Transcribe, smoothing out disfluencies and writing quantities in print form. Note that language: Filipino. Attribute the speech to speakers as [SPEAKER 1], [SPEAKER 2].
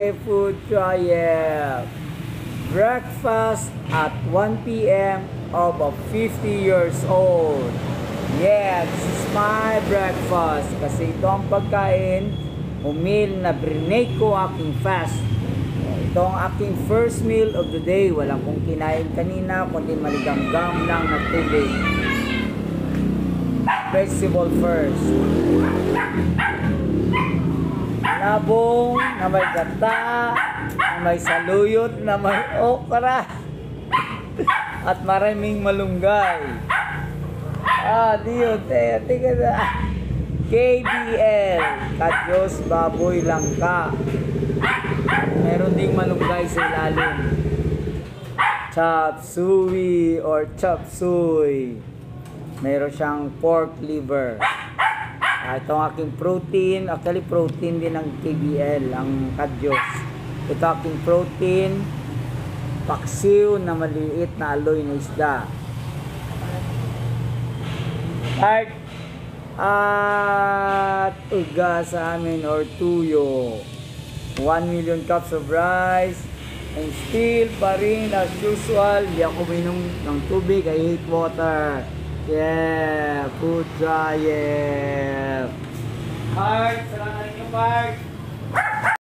[SPEAKER 1] Food trial. Breakfast at 1 p.m. of a 50 years old. Yeah, this is my breakfast. Kasi ito ang pagkain o meal na brinake ko aking fast. Ito ang aking first meal of the day. Walang kong kinain kanina, kundi maligamgam lang na tubig. Vegetable first. Labong na may gata, na may saluyot, na may okra, at maraming malunggay. Diyo, tika na. KBL, Kadyos Baboy Langka. Meron ding malunggay sa ilalim. Chop suey or chop suey. Meron siyang pork liver. Ito ang aking protein. Actually, protein din ng KBL, ang Kadyos. Ito aking protein. Paksiw na maliit na aloy na isda. At uga sa amin or tuyo. 1 million cups of rice. And still pa rin as usual, di ako minom ng tubig. I hate water. Yeah, food trial. Mark, salamat niyo, Mark.